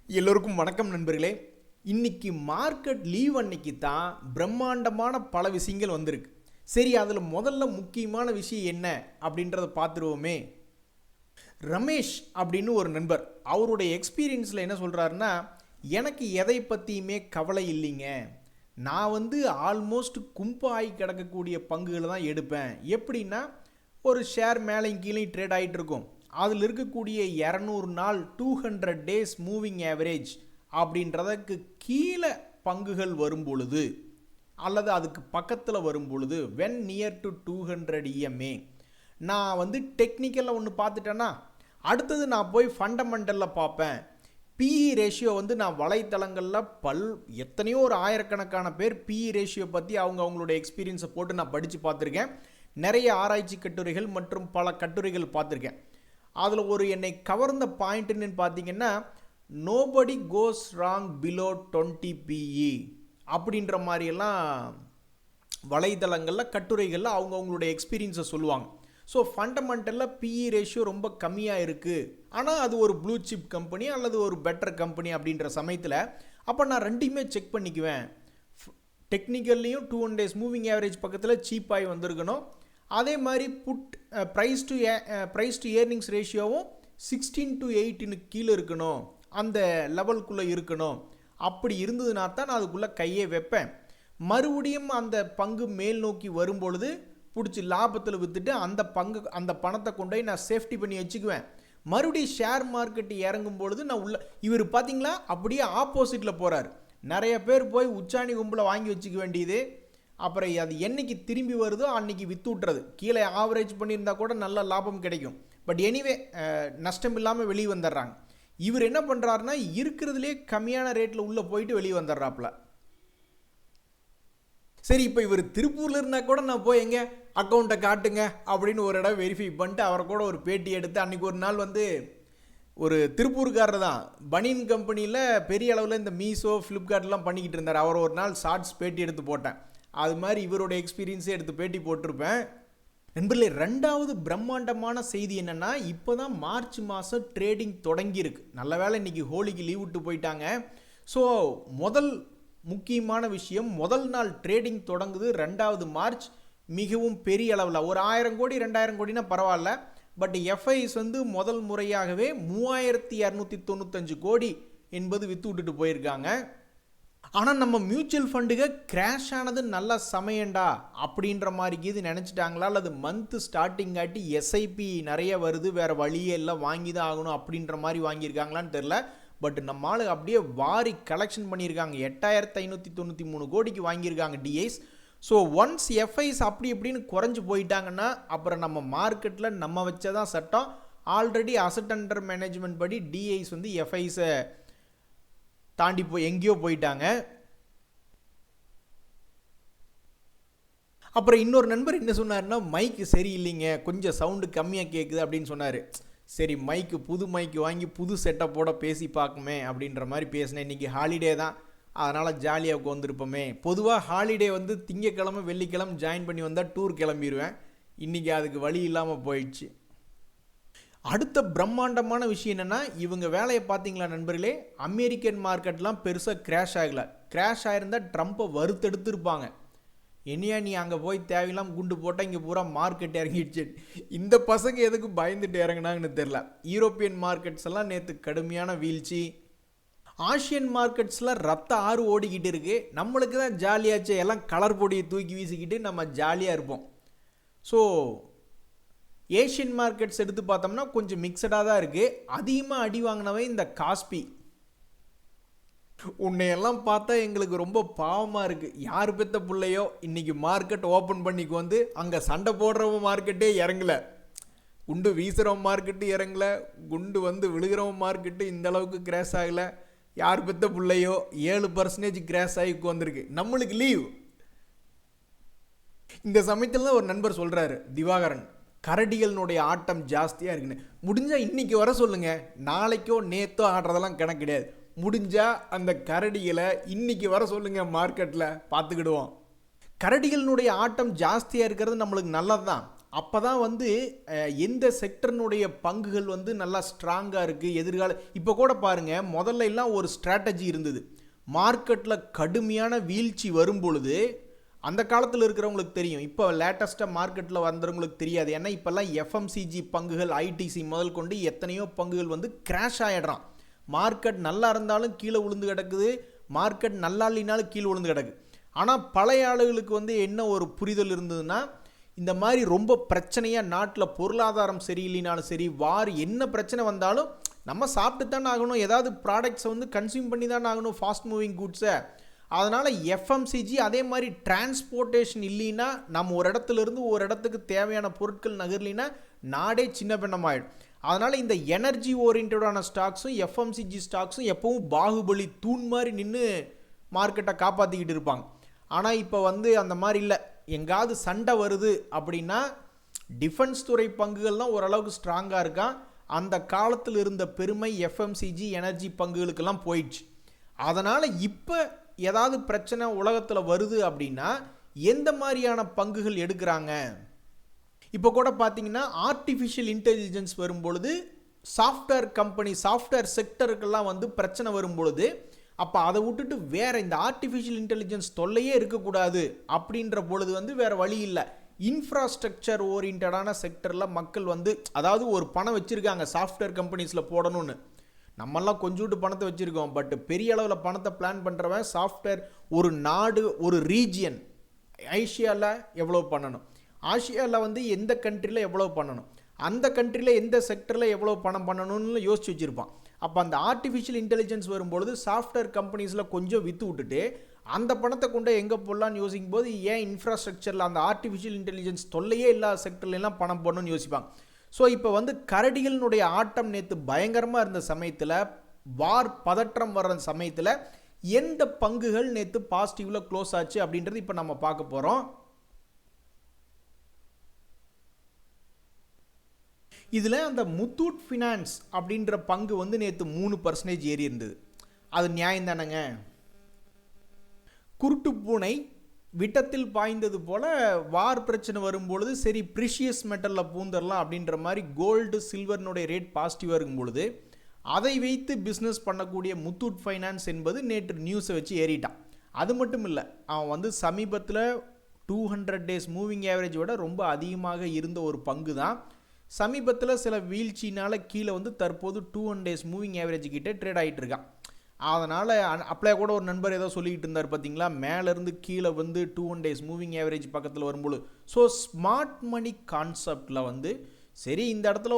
எல்லோருக்கும் வணக்கம் நண்பர்களே. இன்னைக்கு மார்க்கெட் லீவ் அன்னைக்கு தான் பிரம்மாண்டமான பல விஷயங்கள் வந்திருக்கு. சரி, அதில் முதல்ல முக்கியமான விஷயம் என்ன அப்படின்றத பார்த்துருவோமே. ரமேஷ் அப்படின்னு ஒரு நண்பர் அவருடைய எக்ஸ்பீரியன்ஸில் என்ன சொல்கிறாருன்னா, எனக்கு எதை பற்றியுமே கவலை இல்லைங்க, நான் ஆல்மோஸ்ட் கும்பாகி கிடக்கக்கூடிய பங்குகளை தான் எடுப்பேன். எப்படின்னா, ஒரு ஷேர் மேலே கீழே ட்ரேட் ஆகிட்டு இருக்கும், அதில் இருக்கக்கூடிய 200 நாள் 200 டேஸ் மூவிங் ஆவரேஜ் அப்படின்றதுக்கு கீழே பங்குகள் வரும் பொழுது அல்லது அதுக்கு பக்கத்தில் வரும் பொழுது வென் நியர் டு 200 EMA நான் டெக்னிக்கலில் ஒன்று பார்த்துட்டேன்னா, அடுத்தது நான் போய் ஃபண்டமெண்டலில் பார்ப்பேன். பிஇ ரேஷியோ நான் வலைத்தளங்களில் எத்தனையோ ஒரு ஆயிரக்கணக்கான பேர் பிஇ ரேஷியோ பற்றி அவங்களுடைய எக்ஸ்பீரியன்ஸை போட்டு நான் படித்து பார்த்துருக்கேன். நிறைய ஆராய்ச்சி கட்டுரைகள் மற்றும் பல கட்டுரைகள் பார்த்துருக்கேன். அதில் ஒரு என்னை கவர்ந்த பாயிண்ட்டுன்னு பார்த்தீங்கன்னா, நோபடி கோஸ் ராங் பிலோ 20 PE அப்படின்ற மாதிரியெல்லாம் வலைதளங்களில் கட்டுரைகளில் அவங்களுடைய எக்ஸ்பீரியன்ஸை சொல்லுவாங்க. ஸோ ஃபண்டமெண்டலில் பிஇ ரேஷியோ ரொம்ப கம்மியாக இருக்குது, ஆனால் அது ஒரு ப்ளூ சிப் கம்பெனி அல்லது ஒரு பெட்டர் கம்பெனி அப்படின்ற சமயத்தில் அப்போ நான் ரெண்டையுமே செக் பண்ணிக்குவேன். டெக்னிக்கல்லையும் 200 டேஸ் மூவிங் ஆவரேஜ் பக்கத்தில் சீப்பாகி வந்திருக்கணும். அதே மாதிரி ப்ரைஸ் டு ஏர்னிங்ஸ் ரேஷியோவும் 16 to 8 கீழே இருக்கணும், அந்த லெவலுக்குள்ளே இருக்கணும். அப்படி இருந்ததுனா தான் நான் அதுக்குள்ளே கையே வைப்பேன். மறுபடியும் அந்த பங்கு மேல் நோக்கி வரும்பொழுது பிடிச்சி லாபத்தில் விற்றுட்டு அந்த பணத்தை கொண்டு போய் நான் சேஃப்டி பண்ணி வச்சுக்குவேன். மறுபடியும் ஷேர் மார்க்கெட் இறங்கும் பொழுது நான் இவர் பார்த்தீங்களா அப்படியே ஆப்போசிட்டில் போகிறார். நிறைய பேர் போய் உச்சாணி கும்பில் வாங்கி வச்சுக்க வேண்டியது, அப்புறம் அது என்னைக்கு திரும்பி வருதோ அன்னைக்கு விற்று விட்டுறது. கீழே ஆவரேஜ் பண்ணியிருந்தா கூட நல்ல லாபம் கிடைக்கும், பட் எனிவே நஷ்டம் இல்லாமல் வெளியே வந்துடுறாங்க. இவர் என்ன பண்ணுறாருன்னா, இருக்கிறதுலே கம்மியான ரேட்டில் உள்ளே போயிட்டு வெளியே வந்துடுறாப்புல. சரி, இப்போ இவர் திருப்பூரில் இருந்தால் கூட நான் போய் எங்கே அக்கௌண்ட்டை காட்டுங்க அப்படின்னு ஒரு இடம் வெரிஃபை பண்ணிட்டு அவரை கூட ஒரு பேட்டி எடுத்து, அன்றைக்கி ஒரு நாள் ஒரு திருப்பூருக்காரர் தான் பனியன் கம்பெனியில் பெரிய அளவில் இந்த மீஷோ ஃப்ளிப்கார்ட்லாம் பண்ணிக்கிட்டு இருந்தார். அவர் ஒரு நாள் ஷார்ட்ஸ் பேட்டி எடுத்து போட்டேன். அது மாதிரி இவருடைய எக்ஸ்பீரியன்ஸே எடுத்து பேட்டி போட்டிருப்பேன். நண்பர்களே, ரெண்டாவது பிரம்மாண்டமான செய்தி என்னென்னா, இப்போ தான் மார்ச் மாதம் ட்ரேடிங் தொடங்கியிருக்கு. நல்ல வேளை இன்றைக்கி ஹோலிக்கு லீவ் விட்டு போயிட்டாங்க. ஸோ முதல் முக்கியமான விஷயம், முதல் நாள் ட்ரேடிங் தொடங்குது 2 மார்ச். மிகவும் பெரிய அளவில் ஒரு 1000 கோடி 2000 கோடினா பரவாயில்ல, பட் எஃப்ஐஸ் முதல் முறையாகவே 3295 கோடி என்பது விற்று விட்டுட்டு போயிருக்காங்க. ஆனால் நம்ம மியூச்சுவல் ஃபண்டுக கிராஷ் ஆனது நல்ல சமயண்டா அப்படின்ற மாதிரி இது நினச்சிட்டாங்களா, அல்லது மந்த்து ஸ்டார்டிங் ஆட்டி எஸ்ஐபி நிறைய வருது, வேறு வழியே எல்லாம் வாங்கி தான் ஆகணும் அப்படின்ற மாதிரி வாங்கியிருக்காங்களான்னு தெரில. பட் நம்ம ஆளு அப்படியே வாரி கலெக்ஷன் பண்ணியிருக்காங்க. 8593 கோடிக்கு வாங்கியிருக்காங்க டிஐஸ். ஸோ ஒன்ஸ் எஃப்ஐஸ் அப்படி இப்படின்னு குறைஞ்சி போயிட்டாங்கன்னா அப்புறம் நம்ம மார்க்கெட்டில் நம்ம வச்சதான் சட்டம். ஆல்ரெடி அசட் அண்டர் மேனேஜ்மெண்ட் படி டிஐஸ் எஃப்ஐஸை தாண்டி போய் எங்கேயோ போயிட்டாங்க. அப்புறம் இன்னொரு நண்பர் என்ன சொன்னார்னா, மைக்கு சரியில்லைங்க, கொஞ்சம் சவுண்டு கம்மியாக கேட்குது அப்படின்னு சொன்னார். சரி, புது மைக்கு வாங்கி புது செட்டப்போட பேசி பார்க்குமே அப்படின்ற மாதிரி பேசினேன். இன்றைக்கி ஹாலிடே தான், அதனால் ஜாலியாக உட்காந்துருப்போமே. பொதுவாக ஹாலிடே திங்கக்கிழமை வெள்ளிக்கிழமை ஜாயின் பண்ணி வந்தால் டூர் கிளம்பிடுவேன். இன்றைக்கி அதுக்கு வழி இல்லாமல் போயிடுச்சு. அடுத்த பிரம்மாண்டமான விஷயம் என்னென்னா, இவங்க வேலையை பார்த்தீங்களா நண்பர்களே, அமெரிக்கன் மார்க்கெட்லாம் பெருசாக கிராஷ் ஆகலை. கிராஷ் ஆகிருந்தால் ட்ரம்ப்பை வறுத்தெடுத்துருப்பாங்க. என்னையா நீ அங்கே போய் தேவையில்லாமல் குண்டு போட்டால் இங்கே பூரா மார்க்கெட் இறங்கிடுச்சு. இந்த பசங்க எதுக்கு பயந்துட்டு இறங்கினாங்கன்னு தெரில. யூரோப்பியன் மார்க்கெட்ஸ் எல்லாம் நேற்று கடுமையான வீழ்ச்சி. ஆசியன் மார்க்கெட்ஸில் ரத்த ஆறு ஓடிக்கிட்டு இருக்குது. நம்மளுக்கு தான் ஜாலியாச்சு, எல்லாம் கலர் பொடியை தூக்கி வீசிக்கிட்டு நம்ம ஜாலியாக இருப்போம். ஸோ ஏஷியன் மார்க்கெட்ஸ் எடுத்து பார்த்தோம்னா கொஞ்சம் மிக்சடாக தான் இருக்குது. அதிகமாக அடி வாங்கினவன் இந்த காஸ்பி. உன்னையெல்லாம் பார்த்தா எங்களுக்கு ரொம்ப பாவமாக இருக்குது. யார் பெற்ற பிள்ளையோ இன்றைக்கி மார்க்கெட் ஓப்பன் பண்ணிக்கு அங்கே சண்டை போடுறவன் மார்க்கெட்டே இறங்கலை, குண்டு வீசுகிறவன் மார்க்கெட்டு இறங்கலை, குண்டு விழுகிறவன் மார்க்கெட்டு இந்த அளவுக்கு கிராஷ் ஆகலை. யார் பெற்ற பிள்ளையோ 7% கிராஷ் ஆகி வந்திருக்கு. நம்மளுக்கு லீவ். இந்த சமயத்தில் தான் ஒரு நண்பர் சொல்கிறாரு, திவாகரன், கரடிகளினுடைய ஆட்டம் ஜாஸ்தியாக இருக்குன்னு. முடிஞ்சால் இன்றைக்கி வர சொல்லுங்கள், நாளைக்கோ நேற்றோ ஆடுறதெல்லாம் கணக்கு கிடையாது. முடிஞ்சால் அந்த கரடிகளை இன்றைக்கி வர சொல்லுங்கள், மார்க்கெட்டில் பார்த்துக்கிடுவோம். கரடிகளினுடைய ஆட்டம் ஜாஸ்தியாக இருக்கிறது நம்மளுக்கு நல்லது தான். அப்போ தான் வந்து எந்த செக்டர்னுடைய பங்குகள் வந்து நல்லா ஸ்ட்ராங்காக இருக்குது எதிர்கால. இப்போ கூட பாருங்கள், முதல்ல எல்லாம் ஒரு ஸ்ட்ராட்டஜி இருந்தது. மார்க்கெட்டில் கடுமையான வீழ்ச்சி வரும் பொழுது அந்த காலத்தில் இருக்கிறவங்களுக்கு தெரியும், இப்போ லேட்டஸ்ட்டாக மார்க்கெட்டில் வந்தவங்களுக்கு தெரியாது. ஏன்னா இப்போல்லாம் எஃப்எம்சிஜி பங்குகள், ஐடிசி முதல் கொண்டு எத்தனையோ பங்குகள் வந்து கிராஷ் ஆகிடுறான். மார்க்கெட் நல்லா இருந்தாலும் கீழே விழுந்து கிடக்குது, மார்க்கெட் நல்லா இல்லைனாலும் கீழே விழுந்து கிடக்கு. ஆனால் பழைய ஆளுகளுக்கு வந்து என்ன ஒரு புரிதல் இருந்ததுன்னா, இந்த மாதிரி ரொம்ப பிரச்சனையாக நாட்டில் பொருளாதாரம் சரியில்லைனாலும் சரி, வார் என்ன பிரச்சனை வந்தாலும் நம்ம சாப்பிட்டு தானே ஆகணும், ஏதாவது ப்ராடக்ட்ஸை வந்து கன்சியூம் பண்ணி தானே ஆகணும், ஃபாஸ்ட் மூவிங் குட்ஸை. அதனால் எஃப்எம்சிஜி அதே மாதிரி டிரான்ஸ்போர்ட்டேஷன் இல்லைன்னா, நம்ம ஒரு இடத்துலேருந்து ஒரு இடத்துக்கு தேவையான பொருட்கள் நகர்லினா நாடே சின்ன பின்னமாயிடும். அதனால் இந்த எனர்ஜி ஓரியன்டான ஸ்டாக்ஸும் எஃப்எம்சிஜி ஸ்டாக்ஸும் எப்பவும் பாகுபலி தூண் மாதிரி நின்று மார்க்கெட்டை காப்பாற்றிக்கிட்டு இருப்பாங்க. ஆனால் இப்போ வந்து அந்த மாதிரி இல்லை. எங்காவது சண்டை வருது அப்படின்னா டிஃபென்ஸ் துறை பங்குகள் தான் ஓரளவுக்கு ஸ்ட்ராங்காக இருக்கான். அந்த காலத்தில் இருந்த பெருமை எஃப்எம்சிஜி எனர்ஜி பங்குகளுக்கெல்லாம் போயிடுச்சு. அதனால் இப்போ ஏதாவது பிரச்சனை உலகத்தில் வருது அப்படின்னா எந்த மாதிரியான பங்குகள் எடுக்கிறாங்க? இப்போ கூட பார்த்தீங்கன்னா ஆர்டிஃபிஷியல் இன்டெலிஜென்ஸ் வரும்பொழுது சாஃப்ட்வேர் கம்பெனி, சாஃப்ட்வேர் செக்டருக்கெல்லாம் வந்து பிரச்சனை வரும்பொழுது, அப்போ அதை விட்டுட்டு வேறு இந்த ஆர்டிஃபிஷியல் இன்டெலிஜென்ஸ் தொல்லையே இருக்கக்கூடாது அப்படின்ற பொழுது வந்து வேறு வழி இல்லை. இன்ஃப்ராஸ்ட்ரக்சர் ஓரியன்டான செக்டரில் மக்கள் வந்து, அதாவது ஒரு பணம் வச்சுருக்காங்க சாஃப்ட்வேர் கம்பெனிஸில் போடணும்னு. நம்மெல்லாம் கொஞ்சோண்டு பணத்தை வச்சுருக்கோம், பட் பெரிய அளவில் பணத்தை பிளான் பண்ணுறவன் சாஃப்ட்வேர். ஒரு நாடு, ஒரு ரீஜியன், ஏஷியாவில் எவ்வளோ பண்ணணும், ஆசியாவில் வந்து எந்த கண்ட்ரியில் எவ்வளோ பண்ணணும், அந்த கண்ட்ரியில் எந்த செக்டரில் எவ்வளோ பணம் பண்ணணும்னு யோசிச்சு வச்சுருப்பான். அப்போ அந்த ஆர்டிஃபிஷியல் இன்டெலிஜென்ஸ் வரும்பொழுது சாஃப்ட்வேர் கம்பெனிஸில் கொஞ்சம் விற்று விட்டுட்டு அந்த பணத்தை கொண்டு எங்கே போடலான்னு யோசிக்கும் போது, ஏன் இன்ஃப்ராஸ்ட்ரக்சரில் அந்த ஆர்டிஃபிஷியல் இன்டெலிஜென்ஸ் தொல்லையே இல்லாத செக்டர்லாம் பணம் போடணும்னு யோசிப்பாங்க. ஸோ இப்போ வந்து கரடிகளினுடைய ஆட்டம் நேற்று பயங்கரமாக இருந்த சமயத்தில், வார் பதற்றம் வர்ற சமயத்தில் எந்த பங்குகள் நேற்று பாசிட்டிவில் க்ளோஸ் ஆச்சு அப்படின்றது இப்போ நம்ம பார்க்க போகிறோம். இதில் அந்த முத்தூட் ஃபினான்ஸ் அப்படின்ற பங்கு வந்து நேற்று 3% ஏறி இருந்தது. அது நியாயம் தானேங்க. குருட்டு பூனை விட்டத்தில் பாய்ந்தது போல் வார் பிரச்சனை வரும்பொழுது சரி ப்ரிஷியஸ் மெட்டலில் பூந்தரலாம் அப்படின்ற மாதிரி கோல்டு சில்வர்னுடைய ரேட் பாசிட்டிவாக இருக்கும் பொழுது அதை வைத்து பிஸ்னஸ் பண்ணக்கூடிய முத்தூட் ஃபைனான்ஸ் என்பது நேற்று நியூஸை வச்சு ஏறிட்டான். அது மட்டும் இல்லை, அவன் வந்து சமீபத்தில் 200 டேஸ் மூவிங் ஆவரேஜ் விட ரொம்ப அதிகமாக இருந்த ஒரு பங்கு தான். சமீபத்தில் சில வீழ்ச்சினால் கீழே வந்து தற்போது 200 டேஸ் மூவிங் ஆவரேஜ் கிட்டே ட்ரேட் ஆகிட்டு இருக்கான். அதனால் அப்படியே கூட ஒரு நண்பர் ஏதோ சொல்லிக்கிட்டு இருந்தார் பார்த்தீங்களா, மேலேருந்து கீழே வந்து 200 டேஸ் மூவிங் ஆவரேஜ் பக்கத்தில் வரும்போது. ஸோ ஸ்மார்ட் மணி கான்செப்டில் வந்து சரி இந்த இடத்துல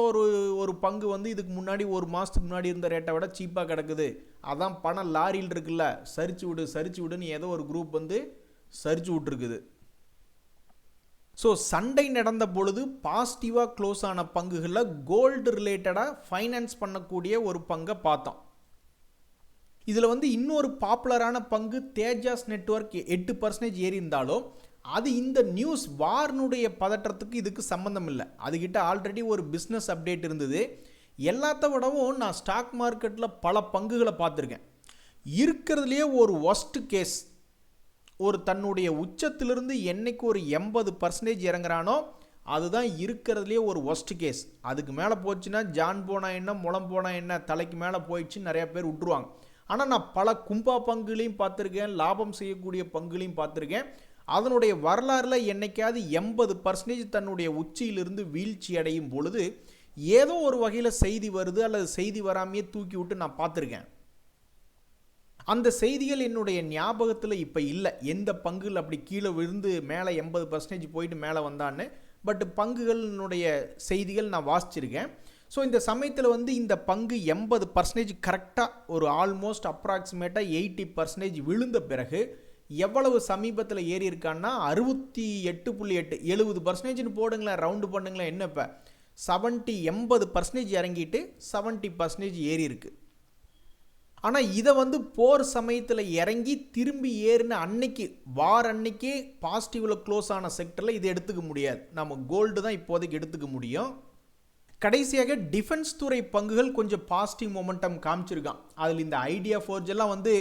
ஒரு பங்கு வந்து இதுக்கு முன்னாடி ஒரு மாதத்துக்கு முன்னாடி இருந்த ரேட்டை விட சீப்பாக கிடக்குது, அதான் பணம் லாரியில் இருக்குல்ல, சரிச்சு விடுன்னு ஏதோ ஒரு குரூப் வந்து சரிச்சு விட்டுருக்குது. ஸோ சண்டை நடந்த பொழுது பாசிட்டிவாக க்ளோஸ் ஆன பங்குகளில் கோல்டு ரிலேட்டடாக ஃபைனான்ஸ் பண்ணக்கூடிய ஒரு பங்கை பார்த்தோம். இதில் வந்து இன்னொரு பாப்புலரான பங்கு தேஜாஸ் நெட்வொர்க் 8% ஏறி இருந்தாலும் அது இந்த நியூஸ் வார்னுடைய பதற்றத்துக்கு இதுக்கு சம்மந்தம் இல்லை. அதுகிட்ட ஆல்ரெடி ஒரு பிஸ்னஸ் அப்டேட் இருந்தது. எல்லாத்த விடவும் நான் ஸ்டாக் மார்க்கெட்டில் பல பங்குகளை பார்த்துருக்கேன். இருக்கிறதுலே ஒரு ஒஸ்ட் கேஸ், ஒரு தன்னுடைய உச்சத்திலிருந்து என்னைக்கு ஒரு 80% இறங்குறானோ அதுதான் இருக்கிறதுலே ஒரு ஒஸ்ட் கேஸ். அதுக்கு மேலே போச்சுன்னா ஜான் போனா என்ன, முளம் போனா என்ன, தலைக்கு மேலே போயிடுச்சு நிறையா பேர் விட்டுருவாங்க. ஆனால் நான் பல கும்பா பங்குகளையும் பார்த்துருக்கேன், லாபம் செய்யக்கூடிய பங்குகளையும் பார்த்துருக்கேன். அதனுடைய வரலாறில் என்னைக்காவது 80% தன்னுடைய உச்சியிலிருந்து வீழ்ச்சி அடையும் பொழுது ஏதோ ஒரு வகையில் செய்தி வருது அல்லது செய்தி வராமையே தூக்கி விட்டு நான் பார்த்துருக்கேன். அந்த செய்திகள் என்னுடைய ஞாபகத்தில் இப்போ இல்லை, எந்த பங்குகள் அப்படி கீழே விழுந்து மேலே 80% போயிட்டு மேலே வந்தான்னு. பட் பங்குகளினுடைய செய்திகள் நான் வாசிச்சிருக்கேன். ஸோ இந்த சமயத்தில் வந்து இந்த பங்கு 80% கரெக்டாக ஒரு ஆல்மோஸ்ட் அப்ராக்சிமேட்டாக 80% விழுந்த பிறகு எவ்வளவு சமீபத்தில் ஏறி இருக்கான்னா 68.8, 70% போடுங்களேன், ரவுண்டு பண்ணுங்களேன், என்ன இப்போ 80% இறங்கிட்டு 70% ஏறி இருக்கு. ஆனால் இதை வந்து போர் சமயத்தில் இறங்கி திரும்பி ஏறின அன்னைக்கு, வார் அன்னைக்கே பாசிட்டிவில் க்ளோஸ் ஆன செக்டரில் இதை எடுத்துக்க முடியாது. நம்ம கோல்டு தான் இப்போதைக்கு எடுத்துக்க முடியும். கடைசியாக டிஃபென்ஸ் துறை பங்குகள் கொஞ்சம் பாசிட்டிவ் மொமெண்டம் காமிச்சிருக்கான். அதில் இந்த ஐடியா ஃபோர்ஜ் எல்லாம் வந்து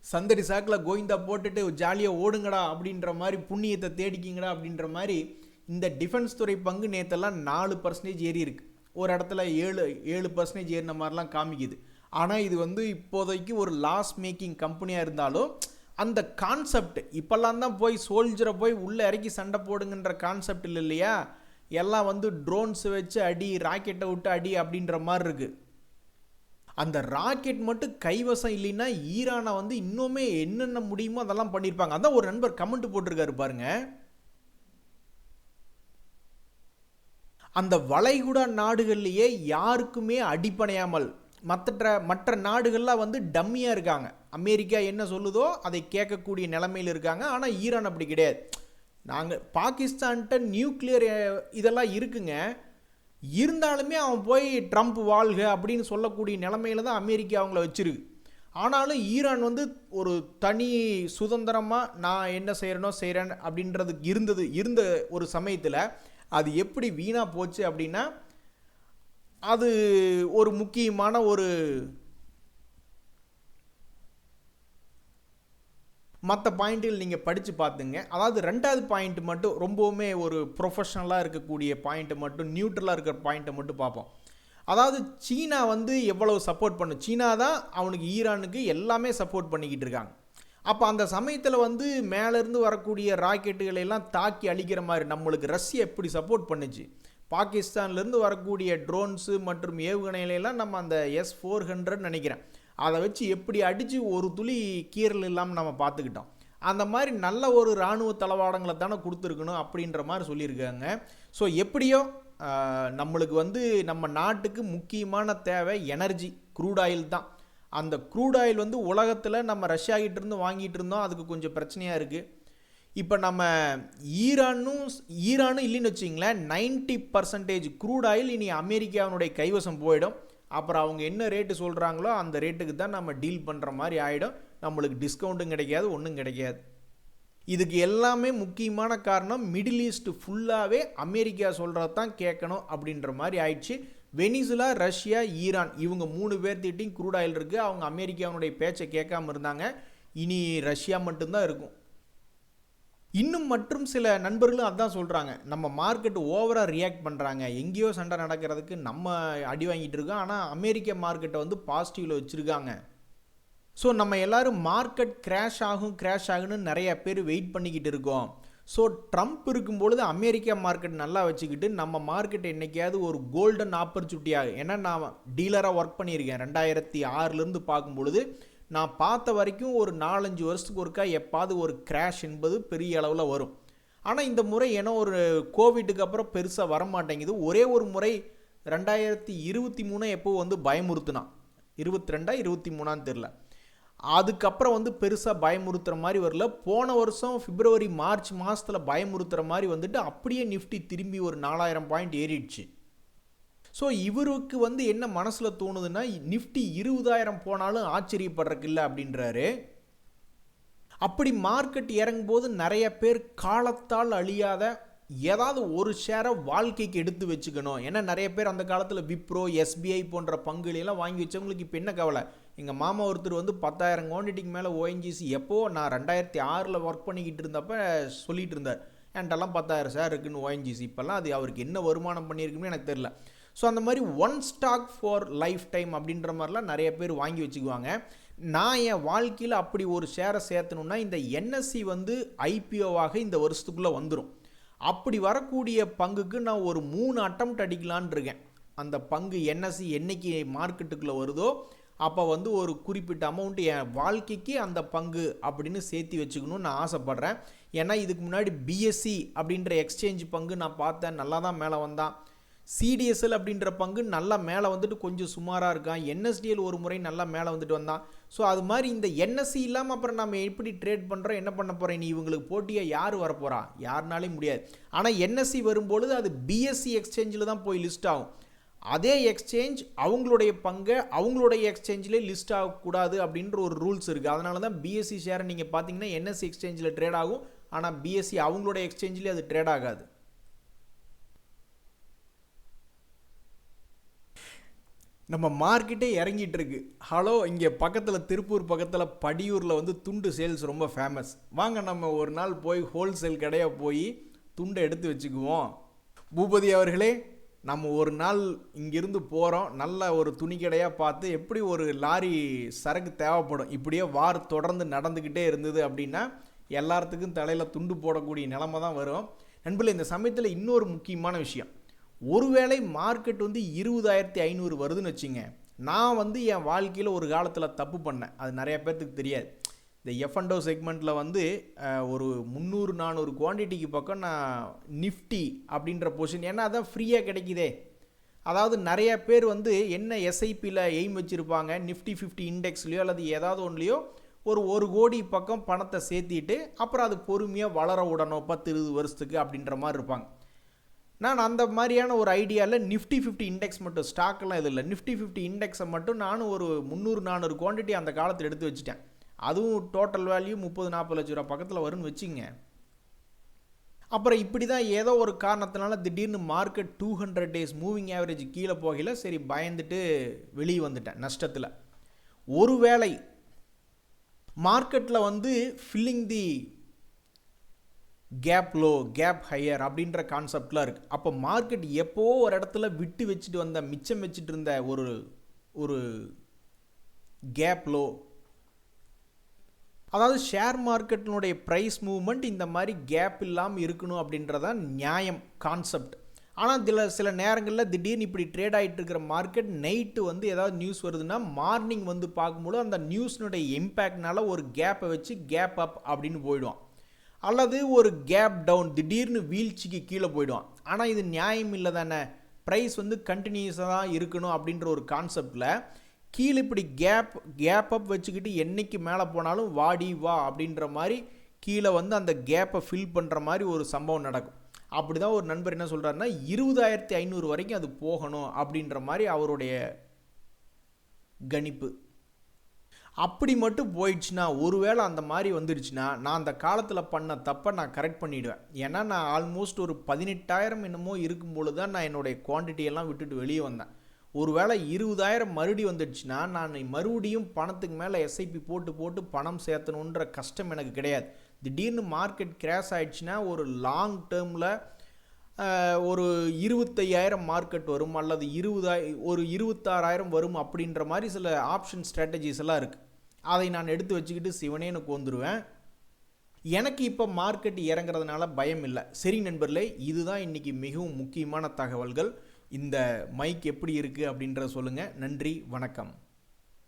சந்தடி சாக்கில் கோவிந்தா போட்டுட்டு ஜாலியாக ஓடுங்கடா அப்படின்ற மாதிரி, புண்ணியத்தை தேடிக்கிங்கடா அப்படின்ற மாதிரி இந்த டிஃபென்ஸ் துறை பங்கு நேற்றெல்லாம் 4% ஏறி இருக்கு, ஒரு இடத்துல 7% ஏறின மாதிரிலாம் காமிக்குது. ஆனால் இது வந்து இப்போதைக்கு ஒரு லாஸ் மேக்கிங் கம்பெனியாக இருந்தாலும் அந்த கான்செப்ட் இப்போல்லாம் தான் போய் சோல்ஜரை போய் உள்ளே இறக்கி சண்டை போடுங்கன்ற கான்செப்ட் இல்லை இல்லையா, எல்லாம் வந்து ட்ரோன்ஸ் வச்சு அடி, ராக்கெட்டை விட்டு அடி அப்படின்ற மாதிரி இருக்குது. அந்த ராக்கெட் மட்டும் கைவசம் இல்லைன்னா ஈரானை வந்து இன்னுமே என்னென்ன முடியுமோ அதெல்லாம் பண்ணியிருப்பாங்க. அதான் ஒரு நண்பர் கமெண்ட் போட்டிருக்காரு பாருங்க, அந்த வளைகுடா நாடுகள்லேயே யாருக்குமே அடிப்படையாமல் மற்ற நாடுகள்லாம் வந்து டம்மியாக இருக்காங்க. அமெரிக்கா என்ன சொல்லுதோ அதை கேட்கக்கூடிய நிலைமையில் இருக்காங்க. ஆனால் ஈரான் அப்படி கிடையாது. நாங்கள் பாகிஸ்தான்கிட்ட நியூக்ளியர் இதெல்லாம் இருக்குங்க, இருந்தாலுமே அவன் போய் ட்ரம்ப் வாழ்க அப்படின்னு சொல்லக்கூடிய நிலைமையில தான் அமெரிக்கா அவங்கள வச்சிருக்கு. ஆனாலும் ஈரான் வந்து ஒரு தனி சுதந்திரமாக நான் என்ன செய்கிறேன் அப்படின்றதுக்கு இருந்த ஒரு சமயத்தில் அது எப்படி வீணாக போச்சு அப்படின்னா, அது ஒரு முக்கியமான ஒரு மற்ற பாயிண்ட்டுகள் நீங்கள் படித்து பார்த்துங்க. அதாவது 2வது பாயிண்ட் மட்டும் ரொம்பவுமே ஒரு ப்ரொஃபஷனலாக இருக்கக்கூடிய பாயிண்ட்டை மட்டும், நியூட்ரலாக இருக்கிற பாயிண்ட்டை மட்டும் பார்ப்போம். அதாவது சீனா வந்து எவ்வளவு சப்போர்ட் பண்ணும், சீனா தான் அவனுக்கு ஈரானுக்கு எல்லாமே சப்போர்ட் பண்ணிக்கிட்டு இருக்காங்க. அப்போ அந்த சமயத்தில் வந்து மேலேருந்து வரக்கூடிய ராக்கெட்டுகளை எல்லாம் தாக்கி அழிக்கிற மாதிரி நம்மளுக்கு ரஷ்யா எப்படி சப்போர்ட் பண்ணுச்சு, பாகிஸ்தான்லேருந்து வரக்கூடிய ட்ரோன்ஸு மற்றும் ஏவுகணைகளெல்லாம் நம்ம அந்த S-400 நினைக்கிறேன், அதை வச்சு எப்படி அடித்து ஒரு துளி கீறல் இல்லாமல் நம்ம பார்த்துக்கிட்டோம். அந்த மாதிரி நல்ல ஒரு இராணுவ தளவாடங்களை தானே கொடுத்துருக்கணும் அப்படின்ற மாதிரி சொல்லியிருக்காங்க. ஸோ எப்படியோ நம்மளுக்கு வந்து நம்ம நாட்டுக்கு முக்கியமான தேவை எனர்ஜி, க்ரூட் ஆயில் தான். அந்த க்ரூட் ஆயில் வந்து உலகத்தில் நம்ம ரஷ்யாகிட்ட இருந்து வாங்கிட்டு இருந்தோம், அதுக்கு கொஞ்சம் பிரச்சனையாக இருக்குது. இப்போ நம்ம ஈரானும் இல்லைன்னு வச்சிங்களேன், 90% க்ரூட் ஆயில் இனி அமெரிக்காவினுடைய கைவசம் போயிடும். அப்புறம் அவங்க என்ன ரேட்டு சொல்கிறாங்களோ அந்த ரேட்டுக்கு தான் நம்ம டீல் பண்ணுற மாதிரி ஆகிடும். நம்மளுக்கு டிஸ்கவுண்ட்டும் கிடைக்காது, ஒன்றும் கிடைக்காது. இதுக்கு எல்லாமே முக்கியமான காரணம் மிடில் ஈஸ்ட் ஃபுல்லாகவே அமெரிக்கா சொல்கிறது தான் கேட்கணும் அப்படின்ற மாதிரி ஆயிடுச்சு. வெனிசுலா, ரஷ்யா, ஈரான் இவங்க 3 பேர்த்திட்டையும் க்ரூட் ஆயில் இருக்குது. அவங்க அமெரிக்காவுடைய பேச்சை கேட்காம இருந்தாங்க, இனி ரஷ்யா மட்டும்தான் இருக்கும். இன்னும் மற்றும் சில நண்பர்களும் அதான் சொல்கிறாங்க, நம்ம மார்க்கெட் ஓவராக ரியாக்ட் பண்ணுறாங்க, எங்கேயோ சண்டை நடக்கிறதுக்கு நம்ம அடி வாங்கிட்டு இருக்கோம், ஆனால் அமெரிக்க மார்க்கெட்டை வந்து பாசிட்டிவில் வச்சுருக்காங்க. ஸோ நம்ம எல்லோரும் மார்க்கெட் கிராஷ் ஆகுன்னு நிறைய பேர் வெயிட் பண்ணிக்கிட்டு இருக்கோம். ஸோ ட்ரம்ப் இருக்கும்பொழுது அமெரிக்கா மார்க்கெட் நல்லா வச்சுக்கிட்டு நம்ம மார்க்கெட் என்றைக்காவது ஒரு கோல்டன் ஆப்பர்ச்சுனிட்டியாக, ஏன்னா நான் டீலராக ஒர்க் பண்ணியிருக்கேன் 2006 பார்க்கும்பொழுது நான் பார்த்த வரைக்கும் ஒரு 4-5 வருஷத்துக்கு ஒருக்கா எப்பாவது ஒரு கிராஷ் என்பது பெரிய அளவில் வரும். ஆனால் இந்த முறை ஏன்னா ஒரு கோவிட்டுக்கு அப்புறம் பெருசாக வரமாட்டேங்குது. ஒரே ஒரு முறை 2023 எப்போ வந்து பயமுறுத்துனான், 22-23 தெரில, அதுக்கப்புறம் வந்து பெருசாக பயமுறுத்துகிற மாதிரி வரல. போன வருஷம் பிப்ரவரி மார்ச் மாதத்தில் பயமுறுத்துகிற மாதிரி வந்துட்டு அப்படியே நிஃப்டி திரும்பி ஒரு 4000 பாயிண்ட் ஏறிடுச்சு. ஸோ இவருக்கு வந்து என்ன மனசில் தோணுதுன்னா, நிஃப்டி 20,000 போனாலும் ஆச்சரியப்படுறதுக்கு இல்லை அப்படின்றாரு. அப்படி மார்க்கெட் இறங்கும்போது நிறைய பேர் காலத்தால் அழியாத ஏதாவது ஒரு ஷேரை வாழ்க்கைக்கு எடுத்து வச்சுக்கணும். ஏன்னா நிறைய பேர் அந்த காலத்தில் விப்ரோ, SBI போன்ற பங்குகளெல்லாம் வாங்கி வச்சவங்களுக்கு இப்போ என்ன கவலை, எங்கள் மாமா ஒருத்தர் வந்து 10,000 குவான்டிட்டிக்கு மேலே ONGC எப்போ நான் 2006 ஒர்க் பண்ணிக்கிட்டு இருந்தப்போ சொல்லிகிட்டு இருந்தார், என்கிட்டலாம் 10,000 ஷேர் இருக்குன்னு ONGC. இப்போல்லாம் அது அவருக்கு என்ன வருமானம் பண்ணியிருக்குன்னு எனக்கு தெரில. ஸோ அந்த மாதிரி one stock for lifetime அப்படின்ற மாதிரிலாம் நிறைய பேர் வாங்கி வச்சுக்குவாங்க. நான் என் வாழ்க்கையில் அப்படி ஒரு ஷேரை சேர்த்தணுன்னா இந்த NSE வந்து IPOவாக இந்த வருஷத்துக்குள்ளே வந்துடும். அப்படி வரக்கூடிய பங்குக்கு நான் ஒரு 3 அட்டம்ப்ட் அடிக்கலான் இருக்கேன். அந்த பங்கு NSE என்னைக்கு மார்க்கெட்டுக்குள்ளே வருதோ அப்போ வந்து ஒரு குறிப்பிட்ட அமௌண்ட்டு என் வாழ்க்கைக்கு அந்த பங்கு அப்படின்னு சேர்த்து வச்சுக்கணும்னு நான் ஆசைப்பட்றேன். ஏன்னா இதுக்கு முன்னாடி BSE அப்படின்ற எக்ஸ்சேஞ்ச் பங்கு நான் பார்த்தேன், நல்லா தான் மேலே வந்தான். CDSL அப்படின்ற பங்கு நல்லா மேலே வந்துட்டு கொஞ்சம் சுமாராக இருக்கான். NSDL ஒரு முறை நல்லா மேலே வந்துட்டு வந்தான். ஸோ அது மாதிரி இந்த NSE இல்லாமல் அப்புறம் நம்ம எப்படி ட்ரேட் பண்ணுறோம், என்ன பண்ண போகிறேன், நீ இவங்களுக்கு போட்டியாக யார் வரப்போகிறா, யாருனாலே முடியாது. ஆனால் NSE வரும்பொழுது அது BSE எக்ஸ்சேஞ்சில் தான் போய் லிஸ்ட் ஆகும். அதே எக்ஸ்சேஞ்ச் அவங்களுடைய பங்கை அவங்களுடைய எக்ஸ்சேஞ்சிலே லிஸ்ட் ஆகக்கூடாது அப்படின்ற ஒரு ரூல்ஸ் இருக்குது. அதனால தான் BSE ஷேரை நீங்கள் பார்த்தீங்கன்னா NSE எக்ஸ்சேஞ்சில் ட்ரேட் ஆகும், ஆனால் BSE அவங்களுடைய எக்ஸ்சேஞ்சிலே அது ட்ரேட் ஆகாது. நம்ம மார்க்கெட்டே இறங்கிட்டு இருக்கு. ஹலோ, இங்கே பக்கத்தில் திருப்பூர் பக்கத்தில் படியூரில் வந்து துண்டு சேல்ஸ் ரொம்ப ஃபேமஸ். வாங்க நம்ம ஒரு நாள் போய் ஹோல்சேல் கடையாக போய் துண்டை எடுத்து வச்சுக்குவோம். பூபதி அவர்களே, நம்ம ஒரு நாள் இங்கிருந்து போகிறோம், நல்ல ஒரு துணி கடையாக பார்த்து, எப்படி ஒரு லாரி சரக்கு தேவைப்படும், இப்படியே வார் தொடர்ந்து நடந்துக்கிட்டே இருந்தது அப்படின்னா எல்லாத்துக்கும் தலையில் துண்டு போடக்கூடிய நிலைமை தான் வரும். நண்பர்களே, இந்த சமயத்தில் இன்னொரு முக்கியமான விஷயம், ஒருவேளை மார்க்கெட் வந்து 20,500 வருதுன்னு வச்சுங்க, நான் வந்து என் வாழ்க்கையில் ஒரு காலத்தில் தப்பு பண்ணேன், அது நிறைய பேர்த்துக்கு தெரியாது. இந்த எஃப்என்டோ செக்மெண்ட்டில் வந்து ஒரு 300-400 குவான்டிட்டிக்கு பக்கம் நான் நிஃப்டி அப்படின்ற பொசிஷன், ஏன்னா அதான் ஃப்ரீயாக கிடைக்குதே. அதாவது நிறைய பேர் வந்து என்ன எஸ்ஐபியில் எய்ம் வச்சுருப்பாங்க, நிஃப்டி 50 இண்டெக்ஸ்லையோ அல்லது ஏதாவது ஒன்றுலையோ ஒரு கோடி பக்கம் பணத்தை சேர்த்திட்டு அப்புறம் அது பொறுமையாக வளர விடணும் 10-20 வருஷத்துக்கு அப்படின்ற மாதிரி இருப்பாங்க. நான் அந்த மாதிரியான ஒரு ஐடியாவில் நிஃப்டி 50 இண்டெக்ஸ் மட்டும், ஸ்டாக்கெல்லாம் இது இல்லை, நிஃப்டி 50 இண்டெக்ஸை மட்டும் நானும் ஒரு 300-400 குவான்டிட்டி அந்த காலத்தில் எடுத்து வச்சுட்டேன். அதுவும் டோட்டல் வேல்யூ 30-40 லட்ச ரூபா பக்கத்தில் வரும்னு வச்சுங்க. அப்புறம் இப்படி தான் ஏதோ ஒரு காரணத்தினால திடீர்னு மார்க்கெட் 200 டேஸ் மூவிங் ஆவரேஜ் கீழே போகல, சரி பயந்துட்டு வெளியே வந்துட்டேன் நஷ்டத்தில். ஒருவேளை மார்க்கெட்டில் வந்து filling the gap low cap higher அப்படின்ற கான்செப்ட்லாம் இருக்குது. அப்போ மார்க்கெட் எப்போ ஒரு இடத்துல விட்டு வச்சுட்டு வந்த மிச்சம் வச்சுட்டு இருந்த ஒரு கேப் லோ, அதாவது ஷேர் மார்க்கெட்டினுடைய ப்ரைஸ் மூவ்மெண்ட் இந்த மாதிரி கேப் இல்லாமல் இருக்கணும் அப்படின்றதான் நியாயம் கான்செப்ட். ஆனால் சில நேரங்களில் திடீர்னு இப்படி ட்ரேட் ஆகிட்டு இருக்கிற மார்க்கெட் நைட்டு வந்து ஏதாவது நியூஸ் வருதுன்னா மார்னிங் வந்து பார்க்கும்போது அந்த நியூஸ்னுடைய இம்பேக்ட்னால ஒரு கேப்பை வச்சு கேப் அப் அப்படின்னு போயிடுவான், அல்லது ஒரு கேப் டவுன் திடீர்னு வீழ்ச்சிக்கு கீழே போயிடுவான். ஆனால் இது நியாயம் இல்லை தானே, ப்ரைஸ் வந்து கண்டினியூஸாக தான் இருக்கணும் அப்படின்ற ஒரு கான்செப்டில் கீழே இப்படி கேப் அப் வச்சுக்கிட்டு என்றைக்கு மேலே போனாலும் வாடி வா அப்படின்ற மாதிரி கீழே வந்து அந்த கேப்பை ஃபில் பண்ணுற மாதிரி ஒரு சம்பவம் நடக்கும். அப்படி தான் ஒரு நண்பர் என்ன சொல்கிறாருன்னா 20,500 வரைக்கும் அது போகணும் அப்படின்ற மாதிரி அவருடைய கணிப்பு. அப்படி மட்டும் போயிடுச்சுன்னா, ஒருவேளை அந்த மாதிரி வந்துடுச்சுன்னா, நான் அந்த காலத்தில் பண்ண தப்பை நான் கரெக்ட் பண்ணிவிடுவேன். ஏன்னா நான் ஆல்மோஸ்ட் ஒரு 18,000 என்னமோ இருக்கும்பொழுது தான் நான் என்னுடைய குவான்டிட்டியெல்லாம் விட்டுட்டு வெளியே வந்தேன். ஒருவேளை 20,000 மறுபடி வந்துடுச்சுன்னா நான் மறுபடியும் பணத்துக்கு மேலே எஸ்ஐபி போட்டு பணம் சேர்த்தணுன்ற கஷ்டம் எனக்கு கிடையாது. திடீர்னு மார்க்கெட் கிராஷ் ஆகிடுச்சுன்னா ஒரு லாங் டேர்மில் ஒரு 25,000 மார்க்கெட் வரும், அல்லது 26,000 வரும் அப்படின்ற மாதிரி சில ஆப்ஷன் ஸ்ட்ராட்டஜிஸ் எல்லாம் இருக்குது. அதை நான் எடுத்து வச்சுக்கிட்டு சிவனேன்னு வந்துடுவேன். எனக்கு இப்போ மார்க்கெட் இறங்குறதுனால பயம் இல்லை. சரி நண்பர்களே, இதுதான் இன்றைக்கி மிகவும் முக்கியமான தகவல்கள். இந்த மைக் எப்படி இருக்குது அப்படின்றத சொல்லுங்கள். நன்றி, வணக்கம்.